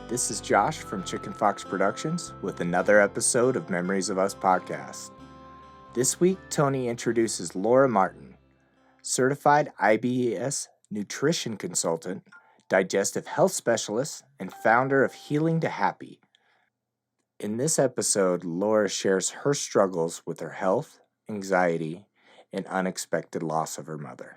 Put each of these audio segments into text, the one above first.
This is Josh from Chicken Fox Productions with another episode of Memories of Us podcast. This week, Tony introduces Laura Martin, certified IBS nutrition consultant, digestive health specialist, and founder of Healing to Happy. In this episode, Laura shares her struggles with her health, anxiety, and unexpected loss of her mother.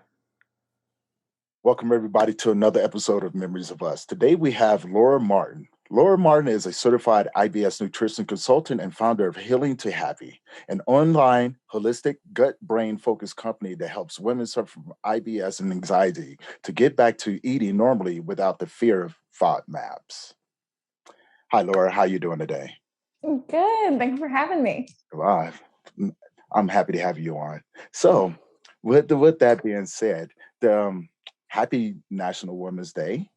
Welcome, everybody, to another episode of Memories of Us. Today, we have Laura Martin. Laura Martin is a certified IBS nutrition consultant and founder of Healing to Happy, an online, holistic, gut-brain focused company that helps women suffer from IBS and anxiety to get back to eating normally without the fear of FODMAPs. Hi, Laura. How are you doing today? Good. Thanks for having me. Well, I'm happy to have you on. So, with that being said, happy National Women's Day.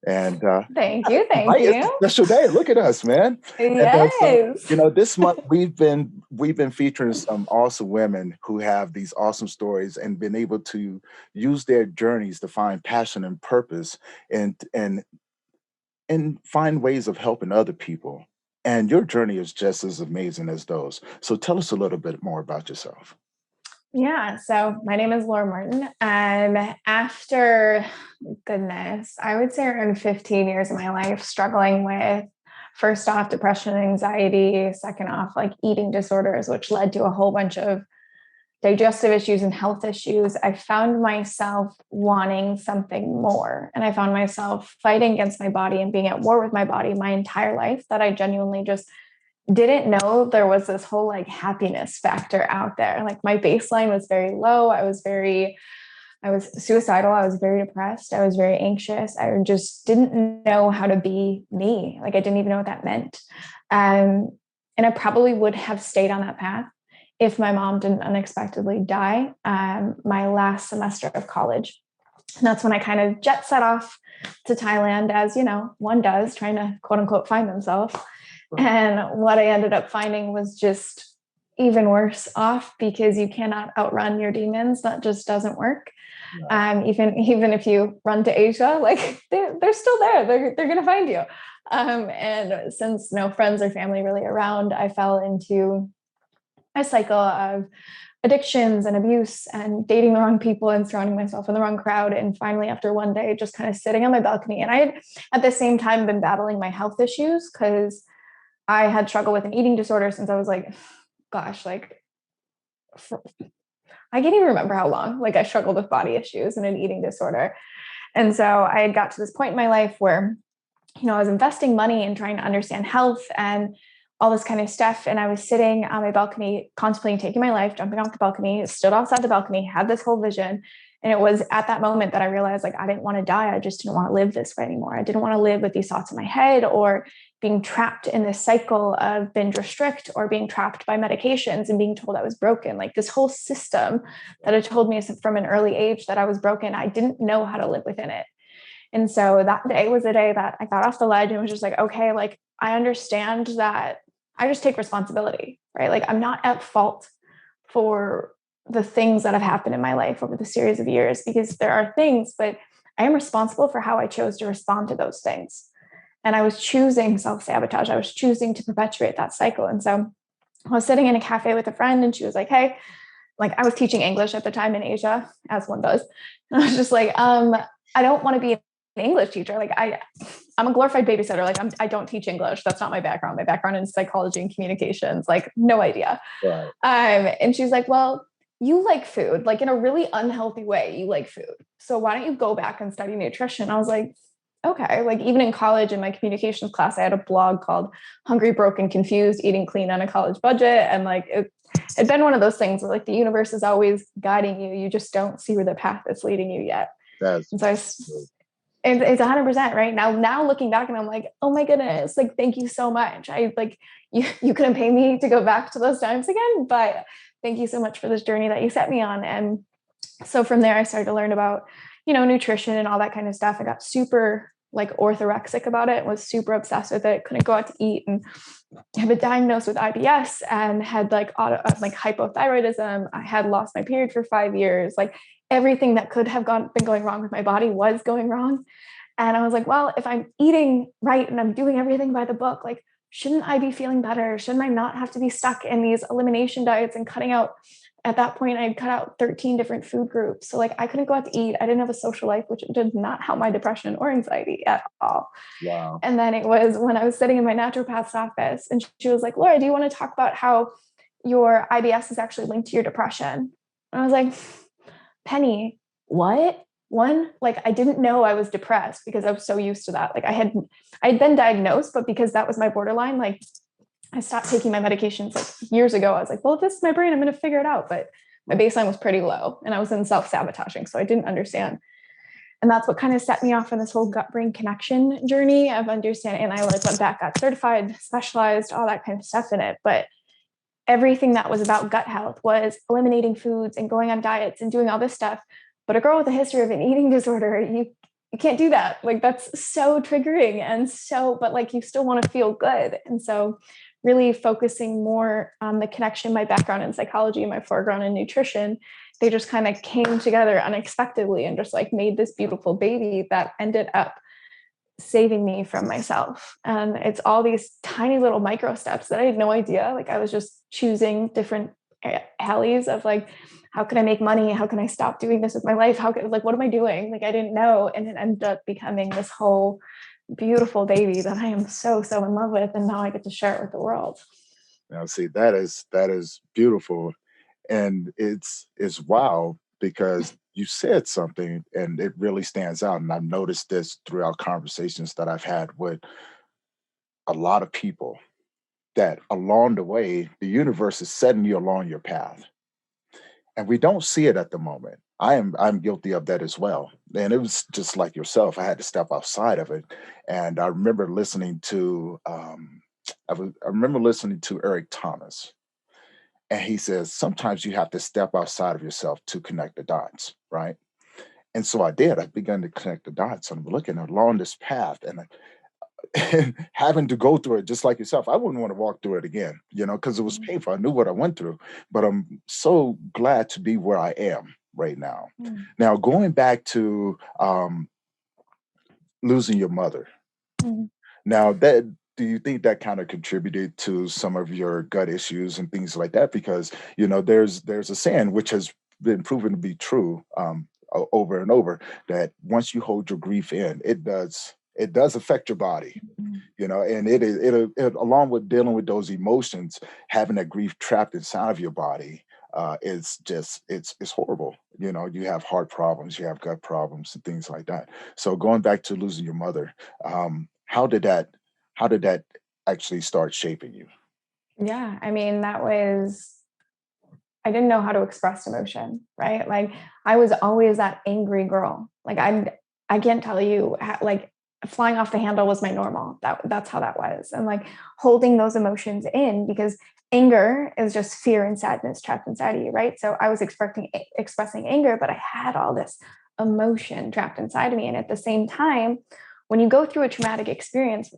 And thank you. It's a special day. Look at us, man. Yes. And, this month we've been featuring some awesome women who have these awesome stories and been able to use their journeys to find passion and purpose and find ways of helping other people. And your journey is just as amazing as those. So tell us a little bit more about yourself. Yeah. So my name is Laura Martin. After, I would say around 15 years of my life struggling with, first off, depression and anxiety, second off, like eating disorders, which led to a whole bunch of digestive issues and health issues, I found myself wanting something more. And I found myself fighting against my body and being at war with my body my entire life, that I genuinely just didn't know there was this whole like happiness factor out there. Like my baseline was very low. I was suicidal. I was very depressed. I was very anxious. I just didn't know how to be me. Like I didn't even know what that meant. And I probably would have stayed on that path if my mom didn't unexpectedly die my last semester of college. And that's when I kind of jet set off to Thailand, as one does, trying to quote unquote find themselves. And what I ended up finding was just even worse off, because you cannot outrun your demons. That just doesn't work. Yeah. Even if you run to Asia, like they're still there. They're going to find you. And since no friends or family really around, I fell into a cycle of addictions and abuse and dating the wrong people and surrounding myself in the wrong crowd. And finally, after one day, just kind of sitting on my balcony, and I had at the same time been battling my health issues, because I had struggled with an eating disorder since I was like, gosh, like I can't even remember how long, like I struggled with body issues and an eating disorder. And so I had got to this point in my life where, I was investing money and trying to understand health and all this kind of stuff. And I was sitting on my balcony, contemplating taking my life, jumping off the balcony, stood outside the balcony, had this whole vision. And it was at that moment that I realized, like, I didn't want to die. I just didn't want to live this way anymore. I didn't want to live with these thoughts in my head, or being trapped in this cycle of binge restrict, or being trapped by medications and being told I was broken. Like this whole system that had told me from an early age that I was broken, I didn't know how to live within it. And so that day was the day that I got off the ledge and was just like, okay, like I understand that I just take responsibility, right? Like I'm not at fault for the things that have happened in my life over the series of years, because there are things, but I am responsible for how I chose to respond to those things. And I was choosing self-sabotage. I was choosing to perpetuate that cycle. And so I was sitting in a cafe with a friend, and she was like, hey, like I was teaching English at the time in Asia, as one does. And I was just like, I don't want to be an English teacher. Like I'm a glorified babysitter. Like I don't teach English. That's not my background. My background is psychology and communications. Like no idea. Right. And she's like, well, you like food, like in a really unhealthy way, you like food. So why don't you go back and study nutrition? I was like, okay. Like even in college in my communications class, I had a blog called Hungry, Broke, and Confused, Eating Clean on a College Budget. And like, it'd been one of those things where like the universe is always guiding you. You just don't see where the path is leading you yet. And so it's 100% right now looking back, and I'm like, oh my goodness, like, thank you so much. I like, you couldn't pay me to go back to those times again, but thank you so much for this journey that you set me on. And so from there, I started to learn about, nutrition and all that kind of stuff. I got super like orthorexic about it, was super obsessed with it, couldn't go out to eat, and have been diagnosed with IBS and had like hypothyroidism. I had lost my period for 5 years. Like everything that could have been going wrong with my body was going wrong. And I was like, well, if I'm eating right and I'm doing everything by the book, like, shouldn't I be feeling better? Shouldn't I not have to be stuck in these elimination diets and cutting out? At that point, I'd cut out 13 different food groups. So like I couldn't go out to eat. I didn't have a social life, which did not help my depression or anxiety at all. Wow. And then it was when I was sitting in my naturopath's office and she was like, Laura, do you want to talk about how your IBS is actually linked to your depression? And I was like, Penny, what? One, like I didn't know I was depressed because I was so used to that. Like I'd been diagnosed, but because that was my borderline, like I stopped taking my medications like years ago. I was like, well, if this is my brain, I'm going to figure it out. But my baseline was pretty low and I was in self-sabotaging. So I didn't understand. And that's what kind of set me off on this whole gut brain connection journey of understanding. And I like went back, got certified, specialized, all that kind of stuff in it. But everything that was about gut health was eliminating foods and going on diets and doing all this stuff. But a girl with a history of an eating disorder, you can't do that. Like that's so triggering. And so, but like you still want to feel good. And so really focusing more on the connection, my background in psychology, my foreground in nutrition, they just kind of came together unexpectedly and just like made this beautiful baby that ended up saving me from myself. And it's all these tiny little micro steps that I had no idea. Like I was just choosing different alleys of like, how can I make money? How can I stop doing this with my life? How could, like, what am I doing? Like, I didn't know. And it ended up becoming this whole beautiful baby that I am so, so in love with. And now I get to share it with the world. Now, see, that is beautiful, and it's wow because you said something, and it really stands out. And I've noticed this throughout conversations that I've had with a lot of people that along the way, the universe is setting you along your path, and we don't see it at the moment. I'm guilty of that as well, and it was just like yourself. I had to step outside of it, and I remember listening to I remember listening to Eric Thomas, and he says sometimes you have to step outside of yourself to connect the dots, right? And so I did. I began to connect the dots. I'm looking along this path, and having to go through it just like yourself. I wouldn't want to walk through it again, because it was Mm. painful. I knew what I went through, but I'm so glad to be where I am right now. Mm. Now, going back to losing your mother. Mm. Now, that do you think that kind of contributed to some of your gut issues and things like that? Because there's a saying which has been proven to be true over and over that once you hold your grief in, it does affect your body. Mm. And it along with dealing with those emotions, having that grief trapped inside of your body is just it's horrible. You have heart problems, you have gut problems, and things like that. So going back to losing your mother, how did that actually start shaping you? Yeah. I mean, I didn't know how to express emotion, right? Like I was always that angry girl. Like I can't tell you like flying off the handle was my normal. That's how that was. And like holding those emotions in because anger is just fear and sadness trapped inside of you, right? So I was expressing anger, but I had all this emotion trapped inside of me. And at the same time, when you go through a traumatic experience,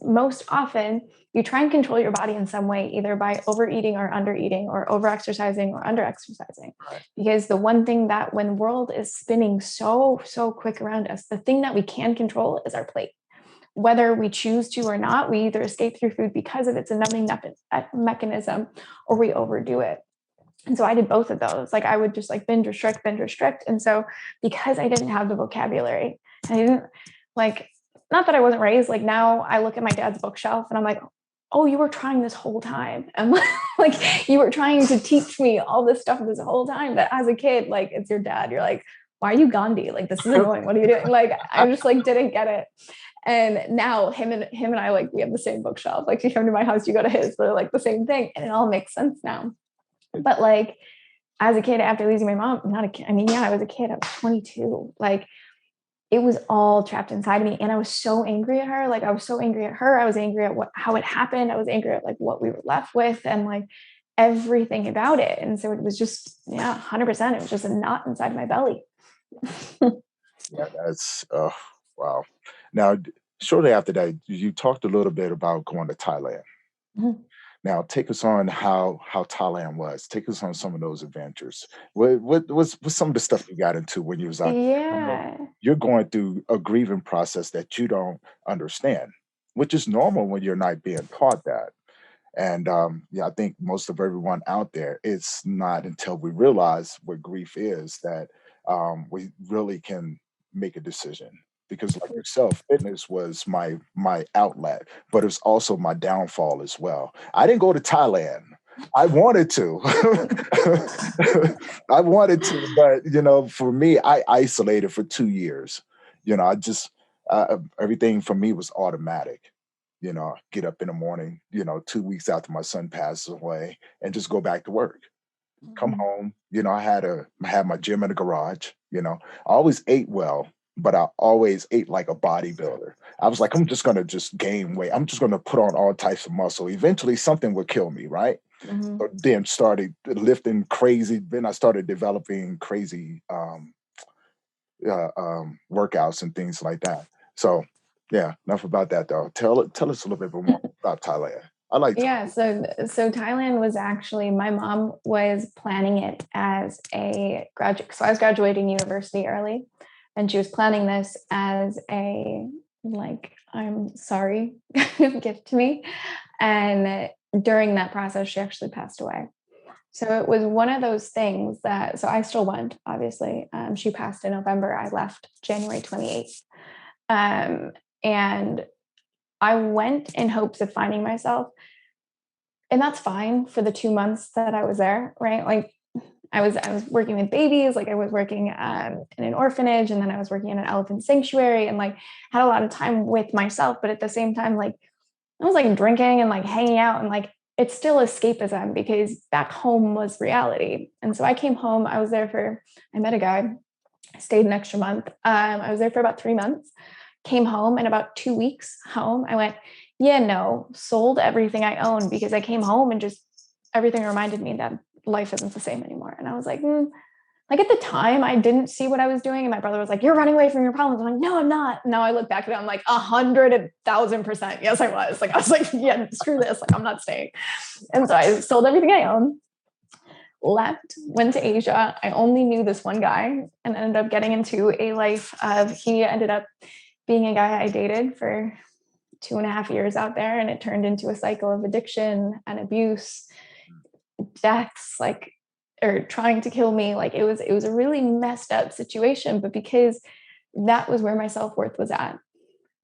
most often you try and control your body in some way, either by overeating or undereating or overexercising or underexercising. Right. Because the one thing that when the world is spinning so, so quick around us, the thing that we can control is our plate. Whether we choose to or not, we either escape through food because of it's a numbing mechanism or we overdo it. And so I did both of those. Like I would just like binge restrict, binge restrict. And so because I didn't have the vocabulary, I didn't like, not that I wasn't raised, like now I look at my dad's bookshelf and I'm like, oh, you were trying this whole time. And like you were trying to teach me all this stuff this whole time. But as a kid, like it's your dad. You're like, why are you Gandhi? Like this is annoying. What are you doing? Like I just like didn't get it. And now him and I like we have the same bookshelf. Like if you come to my house, you go to his, they're like the same thing. And it all makes sense now. But like as a kid, after losing my mom, not a kid. I mean, yeah, I was a kid. I was 22. Like it was all trapped inside of me. And I was so angry at her. Like I was so angry at her. I was angry at how it happened. I was angry at like what we were left with and like everything about it. And so it was just, yeah, 100%. It was just a knot inside my belly. Yeah, that's wow. Now, shortly after that, you talked a little bit about going to Thailand. Mhm. Now, take us on how Thailand was. Take us on some of those adventures. What's some of the stuff you got into when you was out there? I know Yeah. you're going through a grieving process that you don't understand, which is normal when you're not being taught that. And yeah, I think most of everyone out there, it's not until we realize what grief is that we really can make a decision. Because like yourself, fitness was my outlet, but it's also my downfall as well. I didn't go to Thailand. I wanted to. I wanted to, but for me, I isolated for 2 years. I just everything for me was automatic. Get up in the morning, 2 weeks after my son passes away, and just go back to work. Come Mhm. home, I had my gym in the garage. I always ate well, but I always ate like a bodybuilder. I was like, I'm just gonna just gain weight. I'm just gonna put on all types of muscle. Eventually, something would kill me, right? Mhm. But then started lifting crazy. Then I started developing crazy workouts and things like that. So, yeah, enough about that though. Tell us a little bit more about Thailand. I like Yeah, so Thailand was actually, my mom was planning it as a graduate. So I was graduating university early, and she was planning this as a, like, I'm sorry gift to me. And during that process, she actually passed away. So it was one of those things that, so I still went, obviously. She passed in November. I left January 28th. Um, and I went in hopes of finding myself, and that's fine for the 2 months that I was there, right? Like, I was working with babies, like I was working in an orphanage, and then I was working in an elephant sanctuary, and like had a lot of time with myself. But at the same time, like I was like drinking and like hanging out, and like it's still escapism because back home was reality. And so I came home. I met a guy, stayed an extra month. I was there for about 3 months. Came home, and about 2 weeks home, I went, yeah, no, sold everything I owned because I came home and just everything reminded me that life isn't the same anymore. And I was like, like at the time, I didn't see what I was doing. And my brother was like, you're running away from your problems. I'm like, no, I'm not. Now I look back at it, I'm like 100,000%. Yes, I was. Like, I was like, yeah, screw this. Like, I'm not staying. And so I sold everything I owned, left, went to Asia. I only knew this one guy and ended up getting into a life of, he ended up being a guy I dated for 2.5 years out there. And it turned into a cycle of addiction and abuse, deaths, like, or trying to kill me. Like it was a really messed up situation, but because that was where my self-worth was at,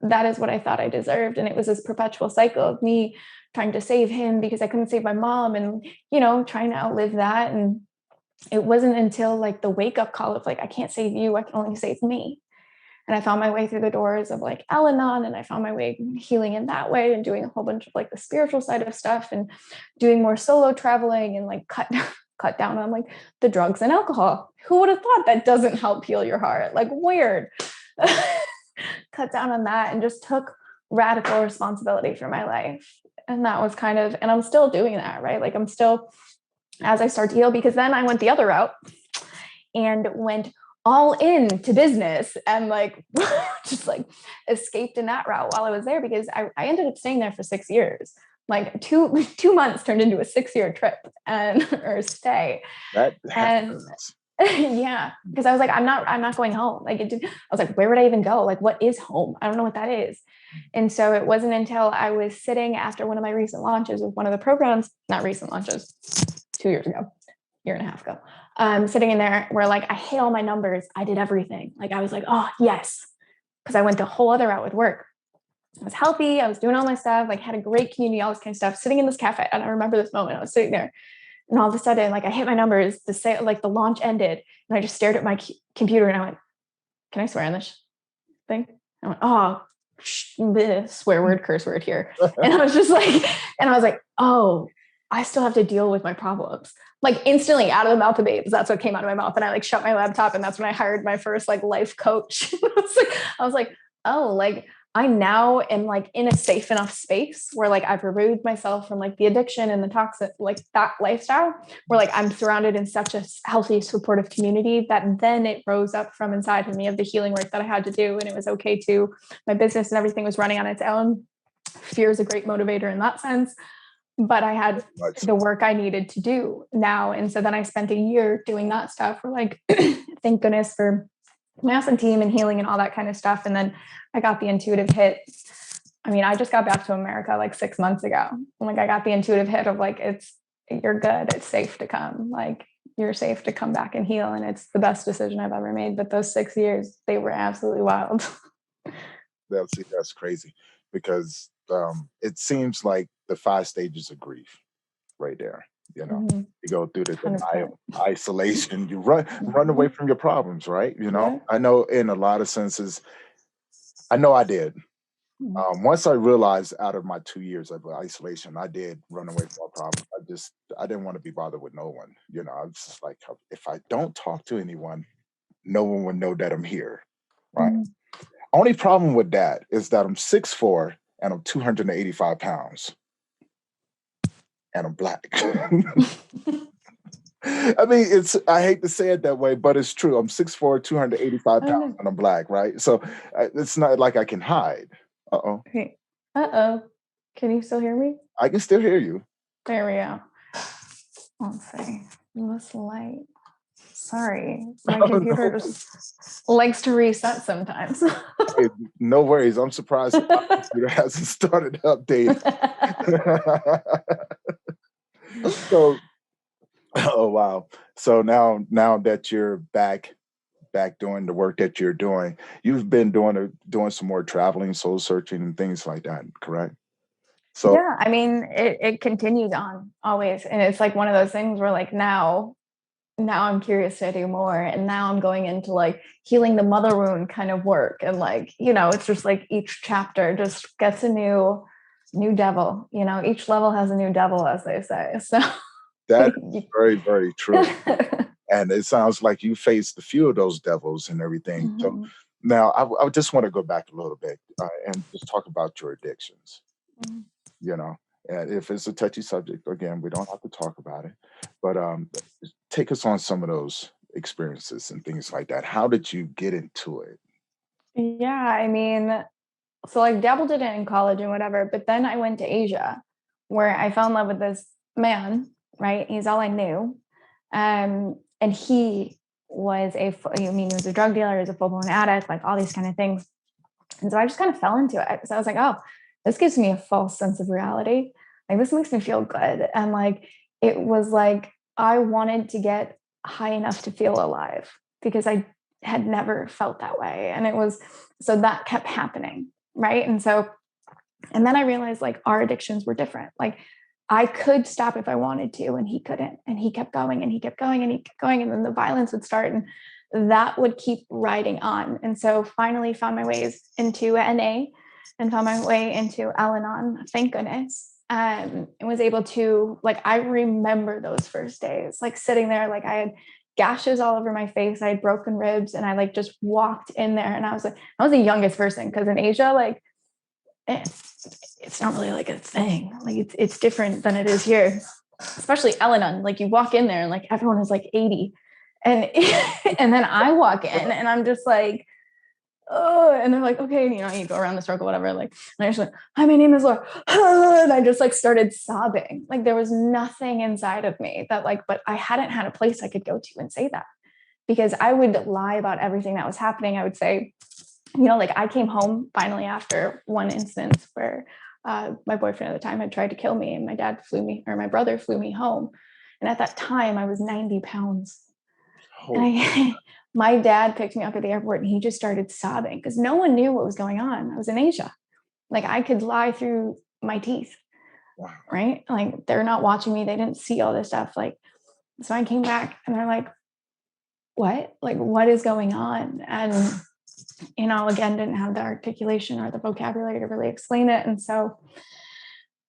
that is what I thought I deserved. And it was this perpetual cycle of me trying to save him because I couldn't save my mom, and trying to outlive that. And it wasn't until like the wake up call of like, I can't save you, I can only save me. And I found my way through the doors of like Al-Anon, and I found my way healing in that way, and doing a whole bunch of like the spiritual side of stuff, and doing more solo traveling, and like cut down on like the drugs and alcohol. Who would have thought that doesn't help heal your heart? Like, weird. Cut down on that and just took radical responsibility for my life. And that was kind of, and I'm still doing that, right? Like I'm still, as I start to heal, because then I went the other route and went all into business, and like just like escaped in that route while I was there, because I ended up staying there for 6 years. Like two months turned into a 6 year trip and or stay. that. And yeah, because I was like, I'm not going home. Like I was like, where would I even go? Like, what is home? I don't know what that is. And so it wasn't until I was sitting after one of my recent launches with one of the programs, not recent launches, 2 years ago, year and a half ago, sitting in there where like, I hit all my numbers. I did everything. Like I was like, oh yes. Because I went the whole other route with work. I was healthy. I was doing all my stuff, like had a great community, all this kind of stuff, sitting in this cafe. And I remember this moment. I was sitting there, and all of a sudden, like I hit my numbers, like the launch ended, and I just stared at my computer, and I went, can I swear on this thing? I went, oh, this swear word, curse word here. And I was like, oh, I still have to deal with my problems. Like instantly out of the mouth of babes, that's what came out of my mouth. And I like shut my laptop, and that's when I hired my first like life coach. I was like, oh, like I now am like in a safe enough space where like I've removed myself from like the addiction and the toxic, like that lifestyle, where like I'm surrounded in such a healthy, supportive community that then it rose up from inside of me of the healing work that I had to do. And it was okay to, my business and everything was running on its own. Fear is a great motivator in that sense. but I had Right. the work I needed to do now. And so then I spent a year doing that stuff for like, thank goodness for my awesome team and healing and all that kind of stuff. And then I got the intuitive hit. I mean, I just got back to America like 6 months ago. Like I got the intuitive hit of like, you're good. It's safe to come. Like you're safe to come back and heal. And it's the best decision I've ever made. But those 6 years, they were absolutely wild. That's crazy because it seems like the 5 stages of grief right there. Mm-hmm. You go through the 100%. denial, isolation, you run away from your problems, right? Yeah. I know in a lot of senses, I know I did. Once I realized out of my 2 years of isolation, I did run away from my problem. I didn't want to be bothered with no one. I was just like, if I don't talk to anyone, no one would know that I'm here, right? Mm-hmm. Only problem with that is that I'm 6'4" and I'm 285 pounds and I'm black. I mean, I hate to say it that way, but it's true. I'm 6'4", 285 pounds and I'm black, right? So it's not like I can hide. Uh-oh. Okay. Uh-oh. Can you still hear me? I can still hear you. There we go. Let's see. This light. Sorry. My computer just likes to reset sometimes. Hey, no worries. I'm surprised that my computer hasn't started updating. So, oh wow. So now that you're back doing the work that you're doing, you've been doing some more traveling, soul searching, and things like that, correct? So Yeah, I mean, it continues on always. And it's like one of those things where like now I'm curious to do more. And now I'm going into like healing the mother wound kind of work. And like, it's just like each chapter just gets a new devil, each level has a new devil, as they say. So that is very, very true. And it sounds like you faced a few of those devils and everything. Mm-hmm. So now I just want to go back a little bit and just talk about your addictions. Mm-hmm. And if it's a touchy subject, again, we don't have to talk about it. But take us on some of those experiences and things like that. How did you get into it? Yeah, I mean, so like dabbled in it in college and whatever, but then I went to Asia where I fell in love with this man, right? He's all I knew. And he was he was a drug dealer, he was a full-blown addict, like all these kind of things. And so I just kind of fell into it. So I was like, oh, this gives me a false sense of reality. Like this makes me feel good. And like it was like I wanted to get high enough to feel alive because I had never felt that way. And it was so that kept happening. Right. And then I realized like our addictions were different. Like I could stop if I wanted to, and he couldn't. And he kept going and he kept going and he kept going. And then the violence would start and that would keep riding on. And so finally found my ways into NA and found my way into Al-Anon, thank goodness. And was able to, like, I remember those first days, like sitting there, like I had gashes all over my face. I had broken ribs and I like just walked in there and I was the youngest person because in Asia, like, it's not really like a thing. Like it's different than it is here, especially Al-Anon. Like you walk in there and like everyone is like 80, and and then I walk in and I'm just like, oh, and they're like, okay, you go around the circle, whatever. Like, and I just like, hi, my name is Laura, and I just like started sobbing. Like there was nothing inside of me that like, but I hadn't had a place I could go to and say that because I would lie about everything that was happening. I would say, like I came home finally after one instance where my boyfriend at the time had tried to kill me and my brother flew me home. And at that time I was 90 pounds. Oh. And my dad picked me up at the airport and he just started sobbing because no one knew what was going on. I was in Asia. Like I could lie through my teeth. Wow. Right? Like they're not watching me. They didn't see all this stuff. Like, so I came back and they're like, what? Like, what is going on? And again, didn't have the articulation or the vocabulary to really explain it. And so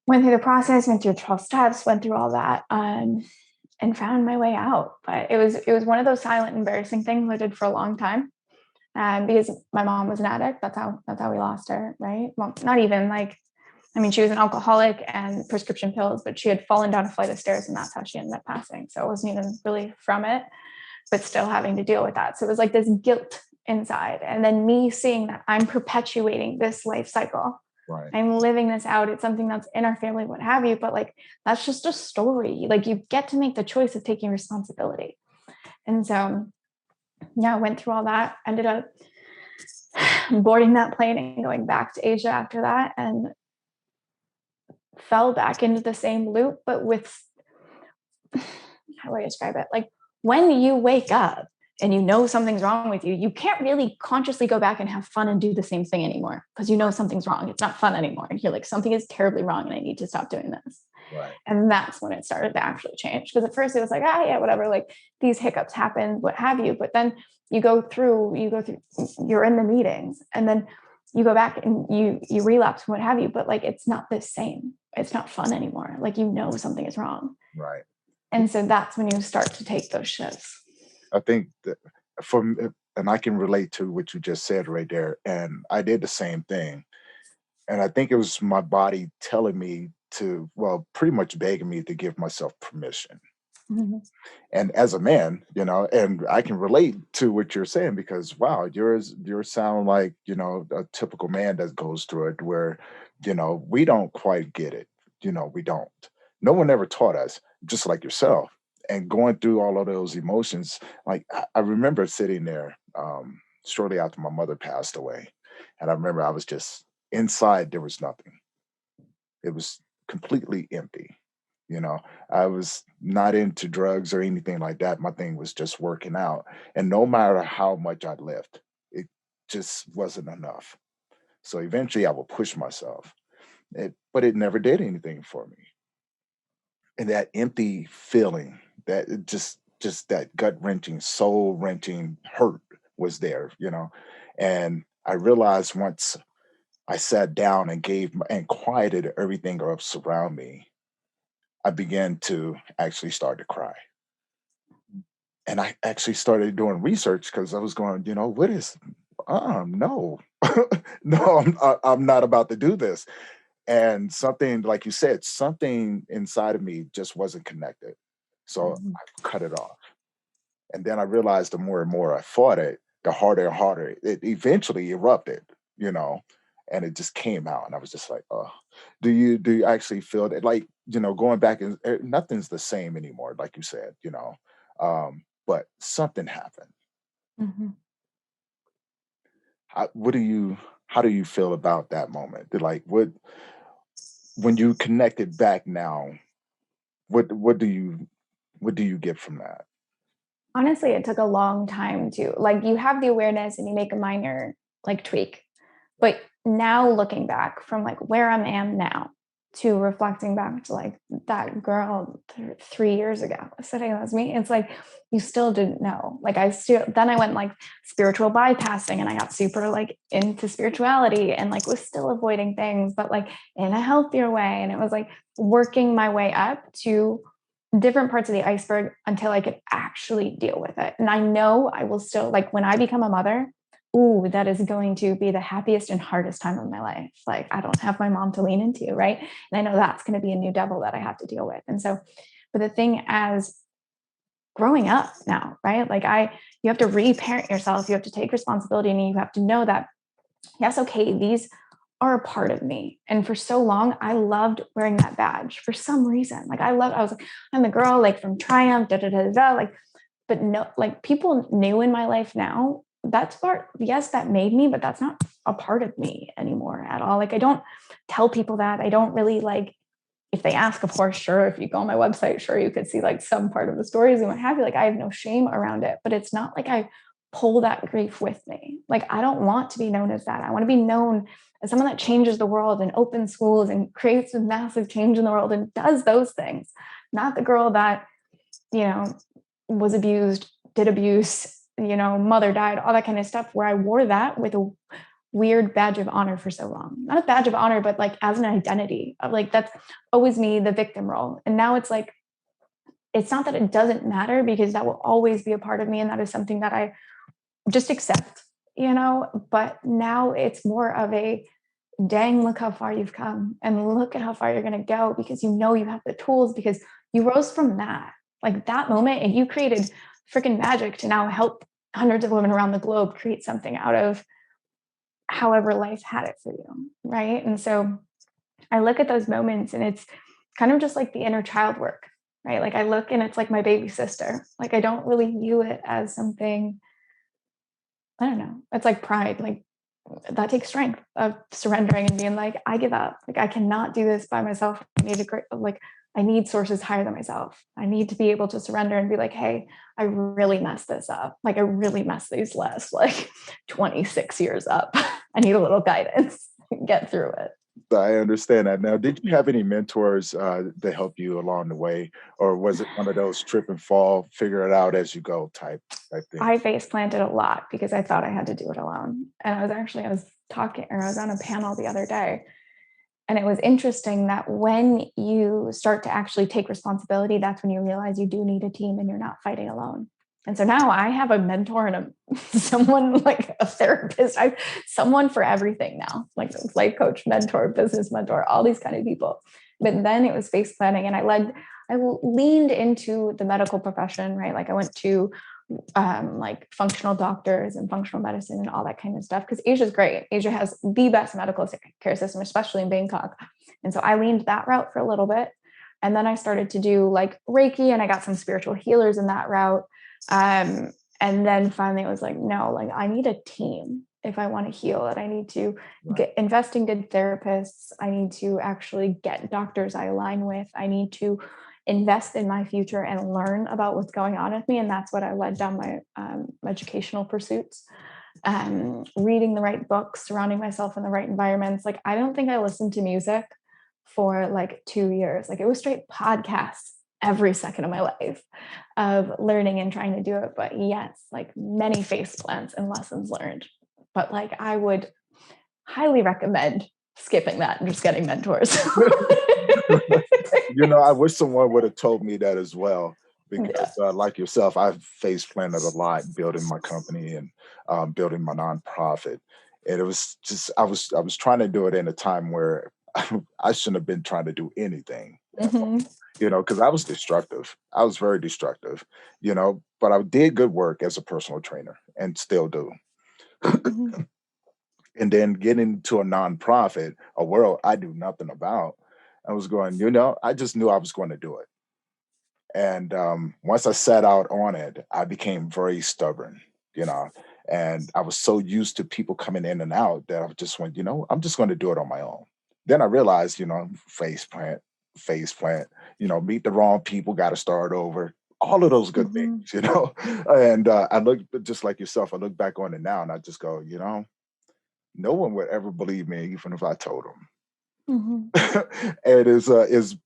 went through the process, went through 12 steps, went through all that, and found my way out. But it was one of those silent, embarrassing things I did for a long time. Because my mom was an addict. That's how we lost her, right? Well, not even like, I mean, she was an alcoholic and prescription pills, but she had fallen down a flight of stairs and that's how she ended up passing. So it wasn't even really from it, but still having to deal with that. So it was like this guilt inside. And then me seeing that I'm perpetuating this life cycle Right. I'm living this out. It's something that's in our family, what have you. But like, that's just a story. Like, you get to make the choice of taking responsibility. And so, yeah, I went through all that, ended up boarding that plane and going back to Asia after that, and fell back into the same loop, but with, how do I describe it? Like, when you wake up and you know something's wrong with you, you can't really consciously go back and have fun and do the same thing anymore, because you know something's wrong. It's not fun anymore. You're like, something is terribly wrong and I need to stop doing this. Right. And that's when it started to actually change. Because at first it was like, yeah, whatever, like these hiccups happen, what have you. But then you go through, you're in the meetings, and then you go back and you relapse, what have you. But like, it's not the same. It's not fun anymore. Like, you know something is wrong. Right. And so that's when you start to take those shifts. I think that and I can relate to what you just said right there. And I did the same thing. And I think it was my body telling me to, well, pretty much begging me to give myself permission. Mm-hmm. And as a man, and I can relate to what you're saying, because wow, you're sound like, a typical man that goes through it, where, we don't quite get it. We don't. No one ever taught us, just like yourself. And going through all of those emotions, like I remember sitting there shortly after my mother passed away. And I remember I was just inside, there was nothing. It was completely empty. You know, I was not into drugs or anything like that. My thing was just working out. And no matter how much I lift, it just wasn't enough. So eventually I would push myself. But it never did anything for me. And that empty feeling, that it just that gut wrenching, soul wrenching hurt was there. And I realized once I sat down and and quieted everything else around me, I began to actually start to cry. And I actually started doing research, because I was going, what is, no, no, I'm not about to do this. And something, like you said, something inside of me just wasn't connected. So Mm-hmm. I cut it off. And then I realized the more and more I fought it, the harder and harder it eventually erupted, you know, and it just came out. And I was just like, oh, do you actually feel that, like, going back, and nothing's the same anymore, like you said, but something happened. Mm-hmm. What do you, how do you feel about that moment? Like, when you connected back now, what do you get from that? Honestly, it took a long time to, like, you have the awareness and you make a minor like tweak. But now looking back from like where I am now to reflecting back to like that girl 3 years ago sitting with me, it's like you still didn't know. Like, then I went like spiritual bypassing, and I got super like into spirituality and like was still avoiding things, but like in a healthier way. And it was like working my way up to different parts of the iceberg until I could actually deal with it. And I know I will still, like, when I become a mother, ooh, that is going to be the happiest and hardest time of my life. Like, I don't have my mom to lean into, right? And I know that's going to be a new devil that I have to deal with. And so, but the thing as growing up now, right? Like, you have to reparent yourself. You have to take responsibility, and you have to know that, yes, okay, these are a part of me. And for so long, I loved wearing that badge for some reason. Like, I was like, I'm the girl like from Triumph, da da da da, like, but no, like, people knew in my life now, that's part, yes, that made me, but that's not a part of me anymore at all. Like, I don't tell people that. I don't really, like, if they ask, of course, sure, if you go on my website, sure, you could see like some part of the stories and what have you. Like, I have no shame around it, but it's not like I pull that grief with me. Like, I don't want to be known as that. I want to be known as someone that changes the world and opens schools and creates a massive change in the world and does those things, not the girl that, was abused, did abuse, mother died, all that kind of stuff, where I wore that with a weird badge of honor for so long. Not a badge of honor, but like as an identity of like, that's always me, the victim role. And now it's like, it's not that it doesn't matter, because that will always be a part of me. And that is something that I just accept, but now it's more of a, dang, look how far you've come and look at how far you're going to go, because you have the tools, because you rose from that, like that moment, and you created freaking magic to now help hundreds of women around the globe create something out of however life had it for you, right? And so I look at those moments and it's kind of just like the inner child work, right? Like I look and it's like my baby sister. Like I don't really view it as something, I don't know. It's like pride. Like that takes strength of surrendering and being like, I give up. Like I cannot do this by myself. I need I need sources higher than myself. I need to be able to surrender and be like, hey, I really messed this up. Like I really messed these last 26 years up. I need a little guidance. Get through it. I understand that. Now, did you have any mentors that help you along the way, or was it one of those trip and fall, figure it out as you go type thing? I face planted a lot because I thought I had to do it alone. And I was on a panel the other day. And it was interesting that when you start to actually take responsibility, that's when you realize you do need a team and you're not fighting alone. And so now I have a mentor and someone like a therapist, someone for everything now, like a life coach, mentor, business mentor, all these kind of people. But then it was face planting, and I leaned into the medical profession, right? Like I went to like functional doctors and functional medicine and all that kind of stuff. Because Asia's great. Asia has the best medical care system, especially in Bangkok. And so I leaned that route for a little bit. And then I started to do like Reiki, and I got some spiritual healers in that route. And then finally it was like, no, like I need a team if I want to heal it. I need to invest in good therapists. I need to actually get doctors I align with. I need to invest in my future and learn about what's going on with me. And that's what I led down my educational pursuits. Reading the right books, surrounding myself in the right environments. Like, I don't think I listened to music for like 2 years. Like it was straight podcasts every second of my life of learning and trying to do it. But yes, like many face plants and lessons learned. But like I would highly recommend skipping that and just getting mentors. I wish someone would have told me that as well, because like yourself, I've face planted a lot building my company and building my nonprofit. And it was just, I was trying to do it in a time where I shouldn't have been trying to do anything, because I was destructive. I was very destructive, but I did good work as a personal trainer and still do. And then getting to a nonprofit, a world I knew nothing about, I was going, I just knew I was going to do it. And once I set out on it, I became very stubborn, and I was so used to people coming in and out that I just went, I'm just going to do it on my own. Then I realized, face plant, meet the wrong people, got to start over. All of those good things, and I look just like yourself. I look back on it now and I just go, no one would ever believe me, even if I told them. And is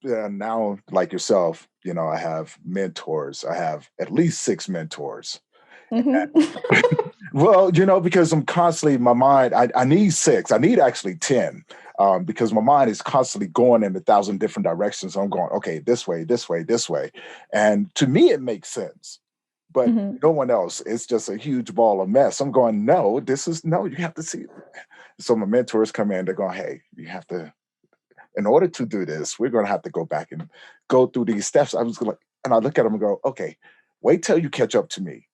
now like yourself, I have mentors. I have at least 6 mentors. Well, because I'm constantly, my mind, I need 6. I need actually 10, because my mind is constantly going in 1,000 different directions. I'm going, okay, this way, this way, this way. And to me, it makes sense. But no one else. It's just a huge ball of mess. I'm going, no, you have to see it. So my mentors come in, they're going, hey, you have to, in order to do this, we're going to have to go back and go through these steps. I was like, and I look at them and go, okay, wait till you catch up to me.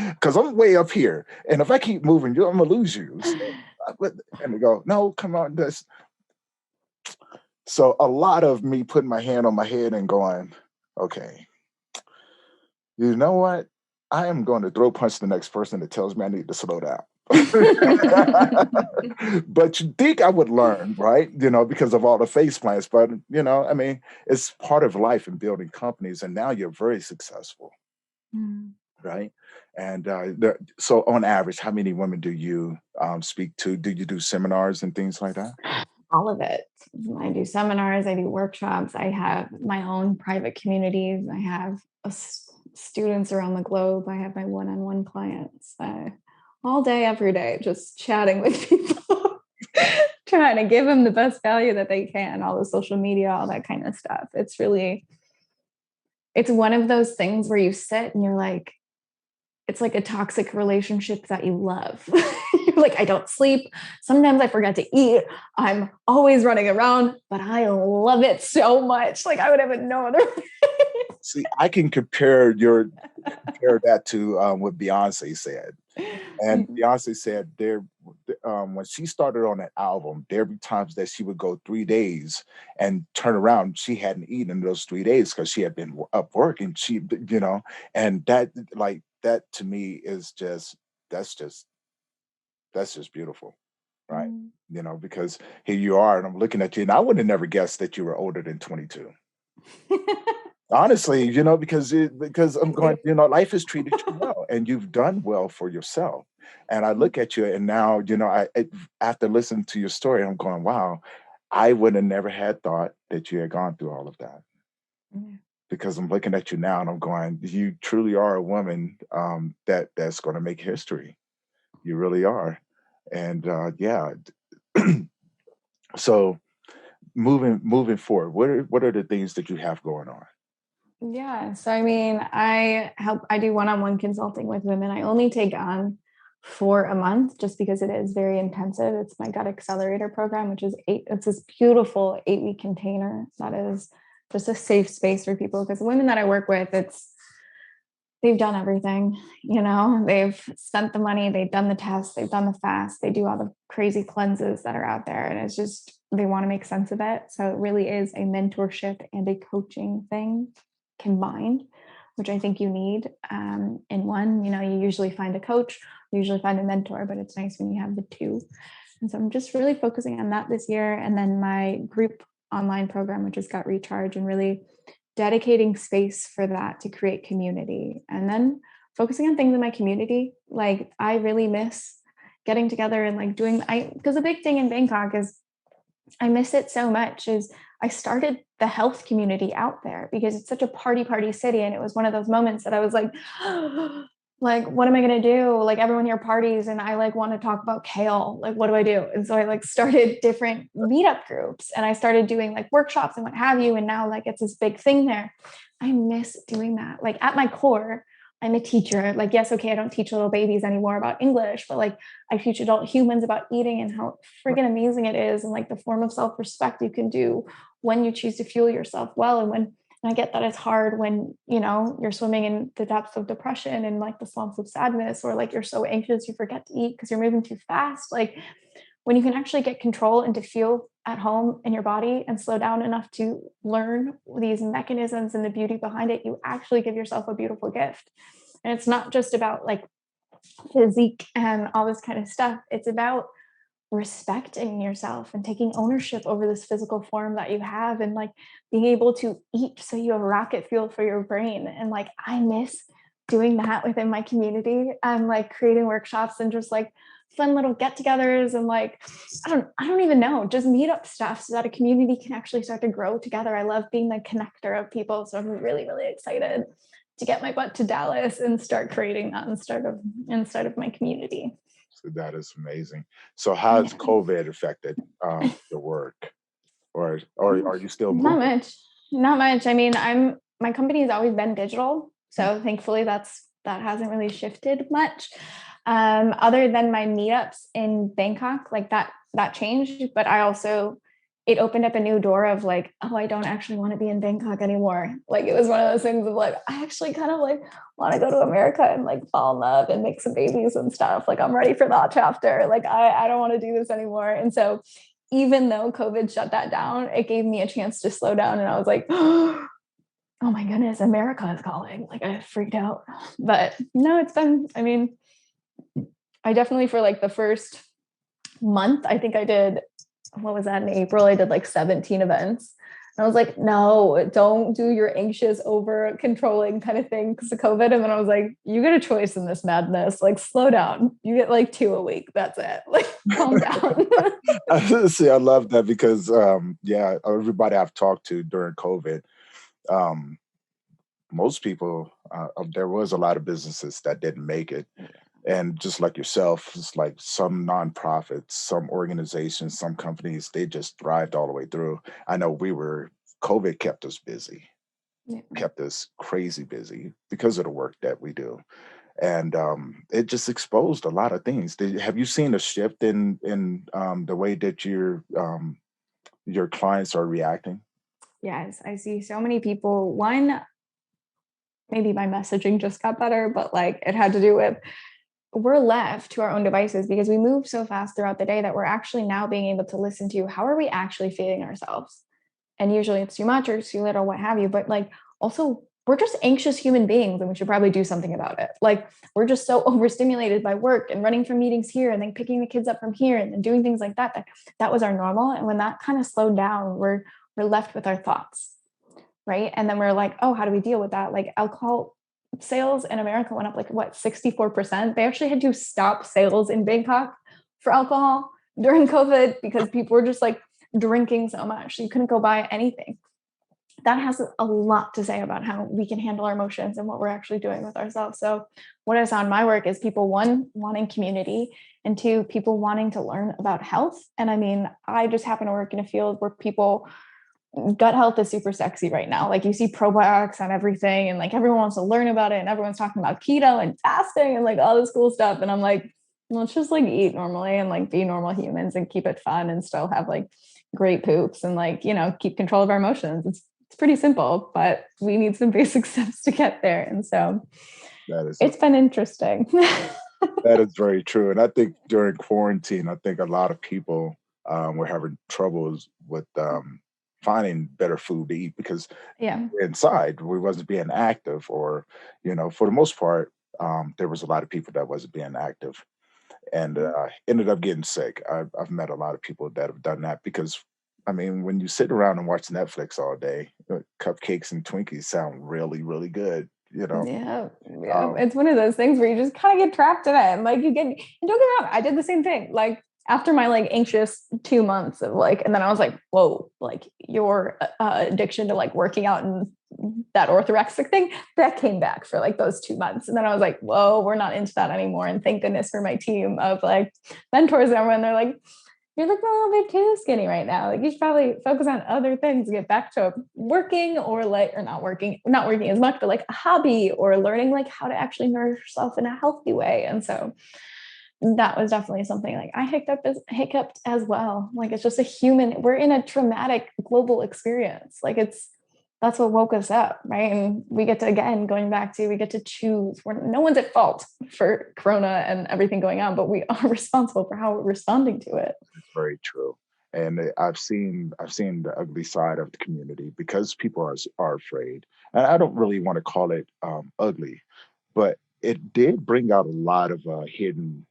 Because I'm way up here. And if I keep moving, I'm going to lose you. And they go, no, come on. So a lot of me putting my hand on my head and going, okay, you know what? I am going to throw punch the next person that tells me I need to slow down. But you think I would learn, right? Because of all the face plants. But, it's part of life in building companies. And now you're very successful, right? And so on average, how many women do you speak to? Do you do seminars and things like that? All of it. I do seminars, I do workshops, I have my own private communities, I have students around the globe, I have my one-on-one clients. All day, every day, just chatting with people, trying to give them the best value that they can, all the social media, all that kind of stuff. It's one of those things where you sit and you're like, it's like a toxic relationship that you love. Like I don't sleep. Sometimes I forget to eat. I'm always running around, but I love it so much. Like I would have it no other way. See, I can compare that to what Beyonce said. And Mhm. Beyonce said when she started on that album, there were times that she would go 3 days and turn around. She hadn't eaten in those 3 days because she had been up working. And that to me is that's just that's just beautiful, right? Mm. Because here you are, and I'm looking at you, and I would have never guessed that you were older than 22. Honestly, because I'm Thank going, life has treated you well and you've done well for yourself. And I you. look at you and now, after listening to your story, I'm going, wow, I would have never had thought that you had gone through all of that. Mm. Because I'm looking at you now and I'm going, you truly are a woman that's going to make history. You really are. And yeah. So moving forward, what are the things that you have going on? Yeah. So, I mean, I do one on one consulting with women. I only take on for a month just because it is very intensive. It's my gut accelerator program, which is it's this beautiful 8-week container that is just a safe space for people. Because the women that I work with, they've done everything, they've spent the money, they've done the tests, they've done the fast, they do all the crazy cleanses that are out there. And it's just, they want to make sense of it. So it really is a mentorship and a coaching thing combined, which I think you need in one. You usually find a coach, you usually find a mentor, but it's nice when you have the two. And so I'm just really focusing on that this year. And then my group online program, which has got Recharge, and really dedicating space for that to create community. And then focusing on things in my community. Like I really miss getting together and like because the big thing in Bangkok is I miss it so much is I started the health community out there because it's such a party city. And it was one of those moments that I was like, what am I going to do? Like everyone here parties and I like want to talk about kale. Like, what do I do? And so I like started different meetup groups and I started doing like workshops and what have you. And now like it's this big thing there. I miss doing that. Like at my core, I'm a teacher. Like, yes, okay, I don't teach little babies anymore about English, but like I teach adult humans about eating and how friggin' amazing it is and like the form of self-respect you can do when you choose to fuel yourself well. And I get that it's hard when, you're swimming in the depths of depression and like the swamps of sadness, or like you're so anxious you forget to eat because you're moving too fast. Like when you can actually get control and to feel at home in your body and slow down enough to learn these mechanisms and the beauty behind it, you actually give yourself a beautiful gift. And it's not just about like physique and all this kind of stuff. It's about respecting yourself and taking ownership over this physical form that you have and like being able to eat so you have rocket fuel for your brain. And like I miss doing that within my community and like creating workshops and just like fun little get-togethers and like I don't even know, just meet up stuff so that a community can actually start to grow together. I love being the connector of people. So I'm really, really excited to get my butt to Dallas and start creating that instead of my community. So that is amazing. So how has Yeah. COVID affected your work, or are you still Not moving? much. Not much. I mean, my company has always been digital, Mm. so thankfully that hasn't really shifted much. Other than my meetups in Bangkok, like that changed, but it opened up a new door of like, oh, I don't actually want to be in Bangkok anymore. Like it was one of those things of like, I actually kind of like want to go to America and like fall in love and make some babies and stuff. Like I'm ready for that chapter. Like I don't want to do this anymore. And so even though COVID shut that down, it gave me a chance to slow down. And I was like, oh my goodness, America is calling. Like I freaked out. But no, I mean, I definitely for like the first month, I think I did, what was that in April? I did like 17 events. And I was like, no, don't do your anxious over controlling kind of thing because of COVID. And then I was like, you get a choice in this madness. Like, slow down. You get like 2 a week. That's it. Like, calm down. See, I love that because yeah, everybody I've talked to during COVID, um, most people, there was a lot of businesses that didn't make it. And just like yourself, it's like some nonprofits, some organizations, some companies, they just thrived all the way through. I know COVID kept us busy, Yeah. kept us crazy busy because of the work that we do. And it just exposed a lot of things. Have you seen a shift in the way that your clients are reacting? Yes, I see so many people. One, maybe my messaging just got better, but like it had to do with we're left to our own devices because we move so fast throughout the day that we're actually now being able to listen to how are we actually feeding ourselves. And usually it's too much or too little, what have you. But like also we're just anxious human beings and we should probably do something about it. Like we're just so overstimulated by work and running from meetings here and then picking the kids up from here and then doing things like that. That was our normal. And when that kind of slowed down, we're left with our thoughts. Right. And then we're like, oh, how do we deal with that? Like alcohol sales in America went up like what, 64%. They actually had to stop sales in Bangkok for alcohol during COVID because people were just like drinking so much. You couldn't go buy anything. That has a lot to say about how we can handle our emotions and what we're actually doing with ourselves. So what I saw in my work is people, one, wanting community, and two, people wanting to learn about health. And I mean, I just happen to work in a field where people gut health is super sexy right now. Like you see probiotics on everything and like everyone wants to learn about it and everyone's talking about keto and fasting and like all this cool stuff. And I'm like, let's just like eat normally and like be normal humans and keep it fun and still have like great poops and like, keep control of our emotions. It's pretty simple, but we need some basic steps to get there. And so That is it's been interesting. that is very true. And I think during quarantine, I think a lot of people were having troubles with finding better food to eat because Yeah. inside we wasn't being active, or for the most part, there was a lot of people that wasn't being active, and ended up getting sick. I've met a lot of people that have done that because, I mean, when you sit around and watch Netflix all day, cupcakes and Twinkies sound really, really good. Yeah, yeah. Um, It's one of those things where you just kind of get trapped in it. And like and don't get me wrong, I did the same thing. Like after my like anxious 2 months of like, and then I was like, whoa, like your addiction to like working out and that orthorexic thing, that came back for like those 2 months. And then I was like, whoa, we're not into that anymore. And thank goodness for my team of like mentors and everyone. They're like, you're looking a little bit too skinny right now. Like you should probably focus on other things, get back to working or not working as much, but like a hobby or learning like how to actually nourish yourself in a healthy way. And so that was definitely something like I hiccuped as well. Like it's just we're in a traumatic global experience. Like that's what woke us up, right? And we get to, again, we get to choose. No one's at fault for Corona and everything going on, but we are responsible for how we're responding to it. it's very true. And I've seen the ugly side of the community because people are afraid. And I don't really want to call it ugly, but it did bring out a lot of hidden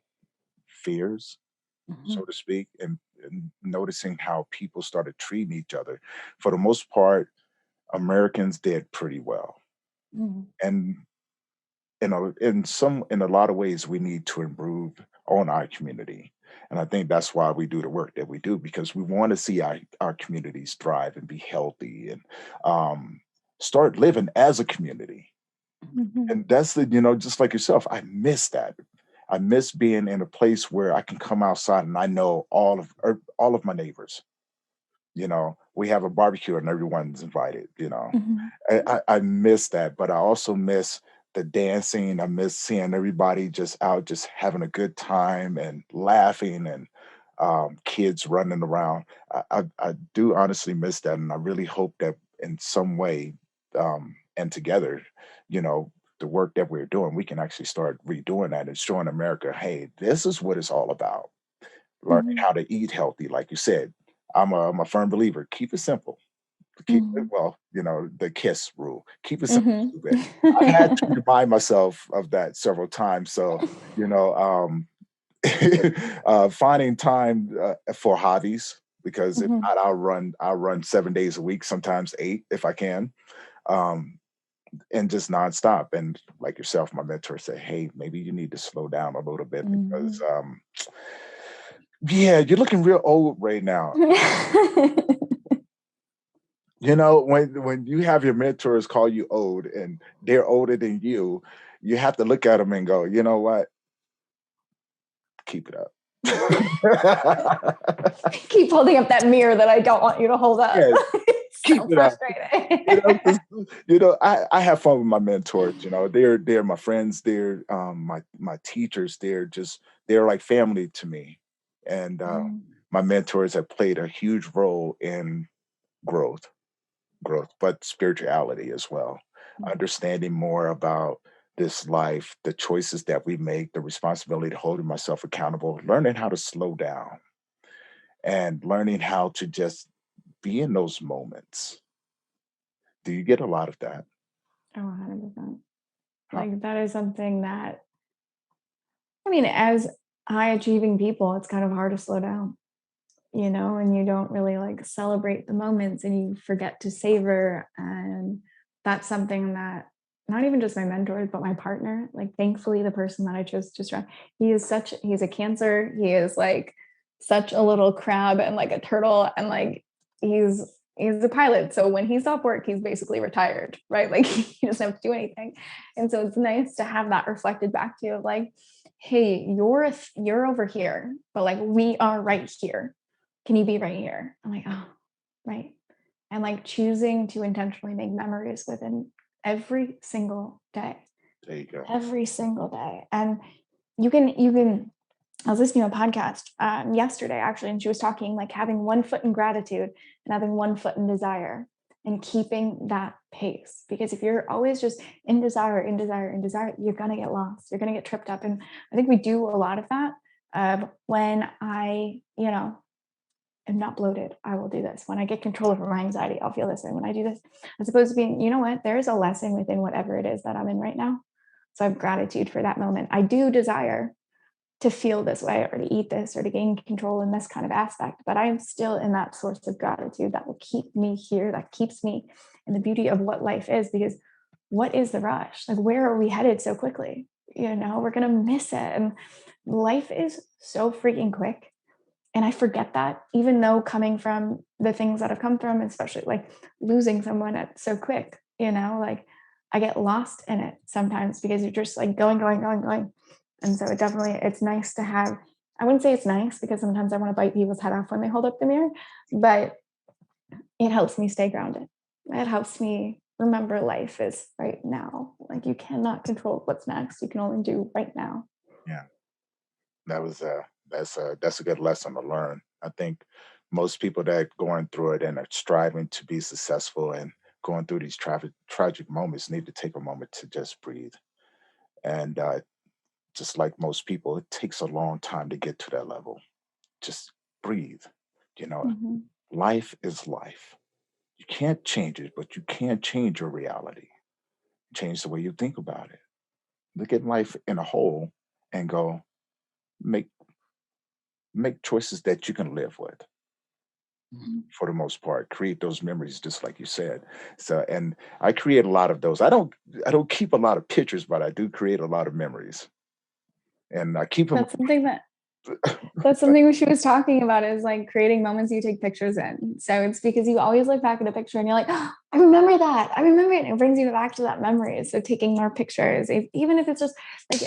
fears, so Mhm. to speak, and noticing how people started treating each other. For the most part, Americans did pretty well. Mhm. And in a lot of ways, we need to improve on our community. And I think that's why we do the work that we do, because we want to see our communities thrive and be healthy and um, start living as a community. Mhm. And that's just like yourself, I miss that. I miss being in a place where I can come outside and I know all of my neighbors. We have a barbecue and everyone's invited. Mhm. I miss that, but I also miss the dancing. I miss seeing everybody just out, just having a good time and laughing, and kids running around. I do honestly miss that, and I really hope that in some way, and together, you know, the work that we're doing, we can actually start redoing that and showing America, hey, this is what it's all about. Learning Mhm. how to eat healthy, like you said. I'm a firm believer. Keep it simple. Keep it, Mhm. well, the KISS rule. Keep it simple, Mhm. stupid. I've had to remind myself of that several times. So, you know, finding time for hobbies, because if Mhm. not, I'll run 7 days a week, sometimes eight if I can, um, and just nonstop. And like yourself, my mentor said, "Hey, maybe you need to slow down a little bit because, Mhm. yeah, you're looking real old right now." When you have your mentors call you old and they're older than you have to look at them and go, you know what? Keep it up. Keep holding up that mirror that I don't want you to hold up. Yes, Keep So it up. frustrating. 'Cause, I have fun with my mentors. They're my friends. They're my teachers. They're like family to me, and Mm, my mentors have played a huge role in growth, but spirituality as well. mm, Understanding more about this life, the choices that we make, the responsibility to holding myself accountable, learning how to slow down, and learning how to just be in those moments. Do you get a lot of that? oh, 100%. Huh. Like that is something that, I mean, as high achieving people, it's kind of hard to slow down, and you don't really like celebrate the moments and you forget to savor. And that's something that not even just my mentors, but my partner, like thankfully the person that I chose to surround, he's a Cancer. He is like such a little crab and like a turtle. And like he's he's a pilot. So when he stopped work, he's basically retired, right? Like he doesn't have to do anything. And so it's nice to have that reflected back to you of like, hey, you're over here, but like we are right here. Can you be right here? I'm like, oh, right. And like choosing to intentionally make memories within every single day, There you go. every single day. And you can, I was listening to a podcast yesterday actually, and she was talking like having one foot in gratitude and having one foot in desire and keeping that pace. Because if you're always just in desire, in desire, in desire, you're going to get lost. You're going to get tripped up. And I think we do a lot of that when am not bloated, I will do this. When I get control over my anxiety, I'll feel this way. When I do this, as opposed to being, you know what, there's a lesson within whatever it is that I'm in right now. So I have gratitude for that moment. I do desire to feel this way or to eat this or to gain control in this kind of aspect, but I am still in that source of gratitude that will keep me here, that keeps me in the beauty of what life is. Because what is the rush? Like, where are we headed so quickly? We're going to miss it. And life is so freaking quick. And I forget that, even though coming from the things that I've come from, especially like losing someone at so quick, like I get lost in it sometimes because you're just like going, going, going, going. And so it's nice to have, I wouldn't say it's nice because sometimes I want to bite people's head off when they hold up the mirror, but it helps me stay grounded. It helps me remember life is right now. Like you cannot control what's next. You can only do right now. Yeah, that was that's a good lesson to learn. I think most people that going through it and are striving to be successful and going through these tragic moments need to take a moment to just breathe. And just like most people, it takes a long time to get to that level. Just breathe. You know, Mhm. life is life. You can't change it, but you can change your reality. Change the way you think about it. Look at life in a whole and go make make choices that you can live with Mhm. for the most part. Create those memories just like you said. So and I create a lot of those. I don't keep a lot of pictures, but I do create a lot of memories. And I keep them That's something that That's something she was talking about is like creating moments you take pictures in. So it's because you always look back at a picture and you're like, oh, I remember that. I remember it. And it brings you back to that memory. So taking more pictures, even if it's just like,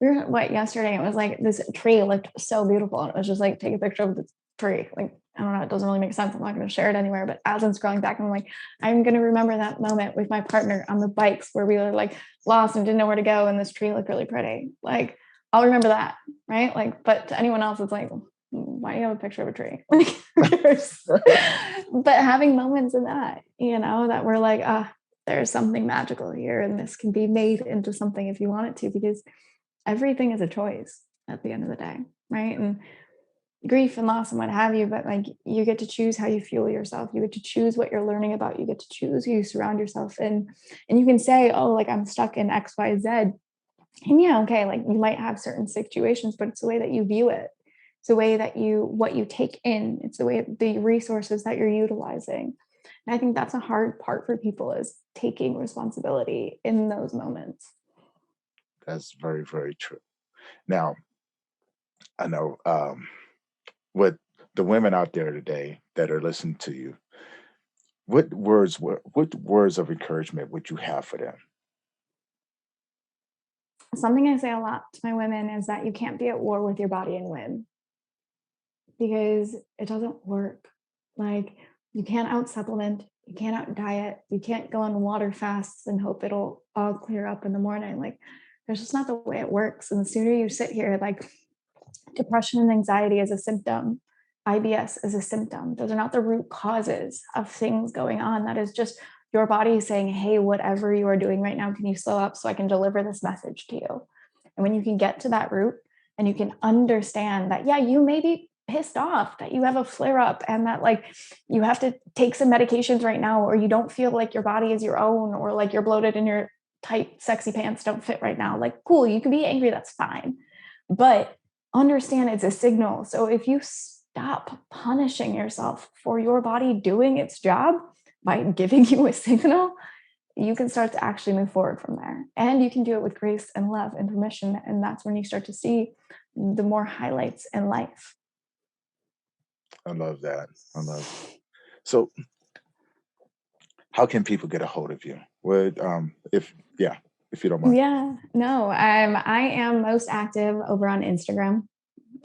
we were yesterday, it was like this tree looked so beautiful. And it was just like, take a picture of the tree. Like, I don't know, it doesn't really make sense. I'm not going to share it anywhere. But as I'm scrolling back, I'm like, I'm going to remember that moment with my partner on the bikes where we were like lost and didn't know where to go. And this tree looked really pretty. Like, I'll remember that, right? Like, but to anyone else, it's like, why do you have a picture of a tree? But having moments in that, that we're like, there's something magical here, and this can be made into something if you want it to, because everything is a choice at the end of the day, right? And grief and loss and what have you, but like you get to choose how you fuel yourself. You get to choose what you're learning about. You get to choose who you surround yourself in. And you can say, oh, like I'm stuck in XYZ. And yeah, okay, like you might have certain situations, but it's the way that you view it. It's the way that what you take in. It's the way the resources that you're utilizing. And I think that's a hard part for people is taking responsibility in those moments. That's very, very true. Now, I know with the women out there today that are listening to you, what words of encouragement would you have for them? Something I say a lot to my women is that you can't be at war with your body and win because it doesn't work. Like you can't out supplement, You can't out diet. You can't go on water fasts and hope it'll all clear up in the morning. Like, there's just not the way it works. And the sooner you sit here, like, depression and anxiety is a symptom, IBS is a symptom. Those are not the root causes of things going on. That is just your body saying, hey, whatever you are doing right now, can you slow up so I can deliver this message to you? And when you can get to that root and you can understand that, yeah, you may be pissed off that you have a flare up and that like you have to take some medications right now, or you don't feel like your body is your own, or like you're bloated and your tight, sexy pants don't fit right now. Like, cool, you can be angry, that's fine. But understand it's a signal. So if you stop punishing yourself for your body doing its job by giving you a signal, you can start to actually move forward from there. And you can do it with grace and love and permission. And that's when you start to see the more highlights in life. I love that. So how can people get a hold of you? If you don't mind. Yeah, no, I am most active over on Instagram,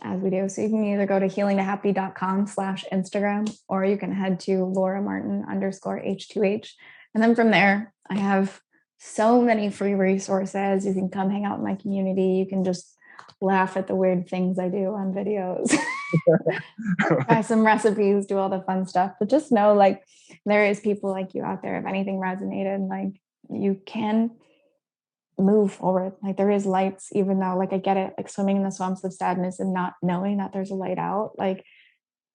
as we do. So you can either go to healingtohappy.com/Instagram, or you can head to LauraMartin_H2H. And then from there, I have so many free resources. You can come hang out in my community. You can just laugh at the weird things I do on videos. Try some recipes, do all the fun stuff. But just know, like, there is people like you out there. If anything resonated, like, you can move forward. Like, there is lights, even though, like, I get it, like swimming in the swamps of sadness and not knowing that there's a light out. Like,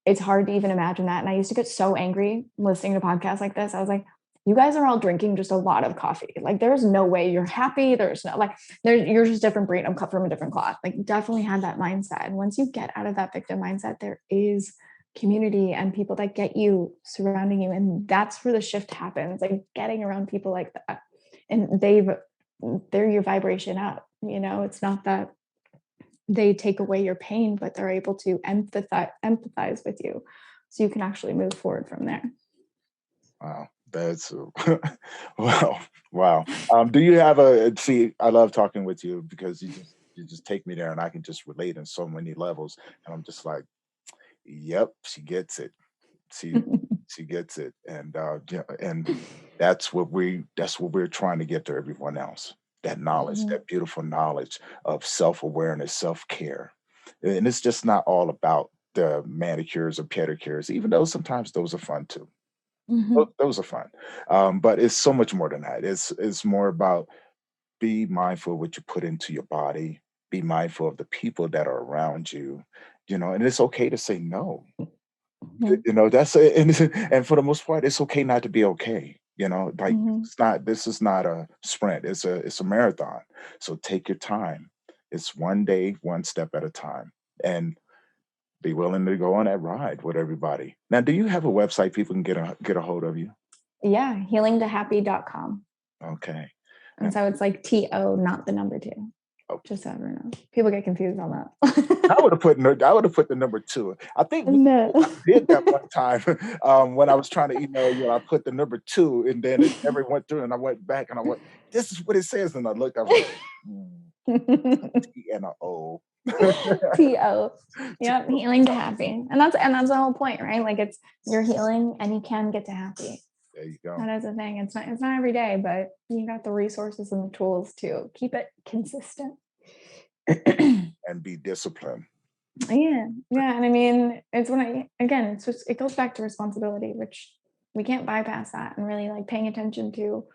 it's hard to even imagine that. And I used to get so angry listening to podcasts like this. I was like, you guys are all drinking just a lot of coffee. Like, there's no way you're happy. There's no, like, you're just different breed. I'm cut from a different cloth. Like, definitely had that mindset. And once you get out of that victim mindset, there is community and people that get you, surrounding you. And that's where the shift happens, like getting around people like that. And they're your vibration up. You know, it's not that they take away your pain, but they're able to empathize with you, so you can actually move forward from there. Wow, that's wow. Do you have I love talking with you because you just take me there and I can just relate in so many levels. And I'm just like, yep, she gets it. She gets it. And and that's what we're trying to get to everyone else. That knowledge, that beautiful knowledge of self-awareness, self-care. And it's just not all about the manicures or pedicures, even though sometimes those are fun too. Those are fun. But it's so much more than that. It's more about be mindful of what you put into your body, be mindful of the people that are around you, and it's okay to say no. That's it. And for the most part, it's okay not to be okay. Like this is not a sprint. It's a marathon. So take your time. It's one day, one step at a time. And be willing to go on that ride with everybody. Now, do you have a website people can get a hold of you? Yeah, healingtohappy.com. Okay. And so it's like TO, not the number 2. Oh. Just so everyone knows. People get confused on that. I would have put the number 2. I think I did that one time when I was trying to email you. I put the number 2, and then it never went through. And I went back and I went, "This is what it says." And I looked, I was like, T and a O. TO. Yep, healing to happy. And that's the whole point, right? Like, it's you're healing and you can get to happy. There you go. That is the thing. It's not every day, but you got the resources and the tools to keep it consistent. And be disciplined. Yeah. And I mean, it's it goes back to responsibility, which we can't bypass that, and really like paying attention to.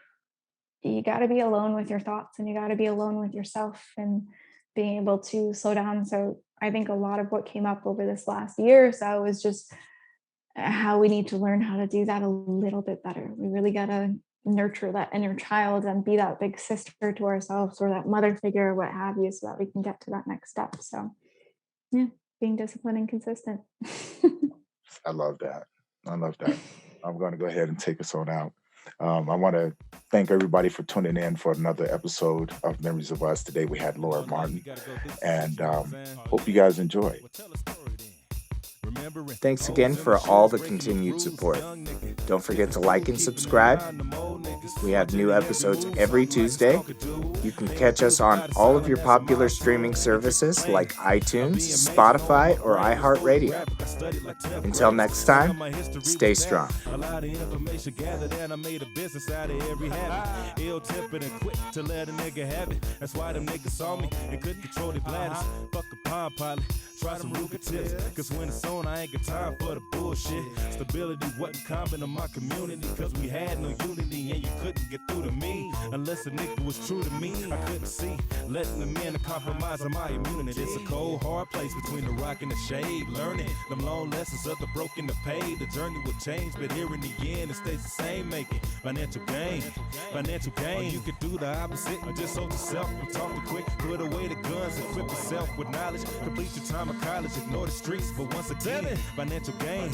You got to be alone with your thoughts, and you got to be alone with yourself, and being able to slow down. So I think a lot of what came up over this last year or so is just how we need to learn how to do that a little bit better. We really got to nurture that inner child and be that big sister to ourselves, or that mother figure, or what have you, so that we can get to that next step. So yeah, being disciplined and consistent. I love that. I'm going to go ahead and take us on out. I want to thank everybody for tuning in for another episode of Memories of Us. Today we had Laura Martin, and hope you guys enjoy. Thanks again for all the continued support. Don't forget to like and subscribe. We have new episodes every Tuesday. You can catch us on all of your popular streaming services like iTunes, Spotify, or iHeartRadio. Until next time, stay strong. A lot of information gathered and I made a business out of every habit. Ill-tempered and quick to let a nigga have it. That's why them niggas saw me and couldn't control their bladders. Fuck a Palm Pilot, try some Ruger tips. Cause when it's on, I ain't got time for the bullshit. Stability wasn't common in my community, cause we had no unity and you couldn't get through to me unless a nigga was true to me. I couldn't see letting them in a compromise of my immunity. It's a cold, hard place between the rock and the shade. Learning them long lessons of the broken to pay. The journey will change, but here in the end it stays the same. Making financial gain, financial gain. Or you could do the opposite and just hold yourself and talk too quick. Put away the guns, equip yourself with knowledge. Complete your time of college, ignore the streets. But once again, financial gain,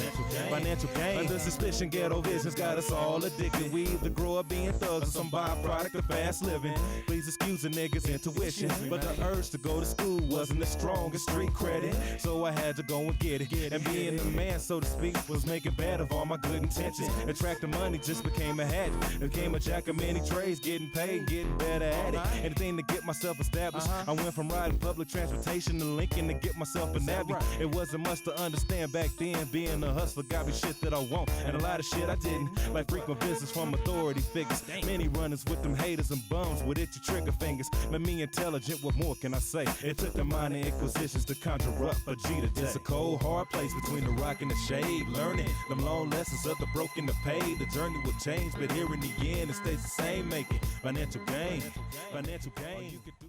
financial gain. Under suspicion, ghetto visions got us all addicted. We either grow up being thugs or some byproduct of fast living. Please excuse a nigga's intuition, but the urge to go to school wasn't as strong as street credit. So I had to go and get it. And being the man, so to speak, was making bad of all my good intentions. Attracting money just became a habit. Became a jack of many trades, getting paid, getting better at it. Anything to get myself established. I went from riding public transportation to Lincoln to get myself a navvy. It wasn't much to understand back then. Being a hustler got me shit that I want, and a lot of shit I didn't. Like frequent visits from authority figures. Many runners with them haters and bums with itchy trigger fingers. Made me intelligent, what more can I say? It took the minor inquisitions to conjure up a G today. It's a cold, hard place between the rock and the shade. Learning them long lessons of the broken to pay. The journey will change, but here in the end it stays the same. Making financial gain, financial gain. You could do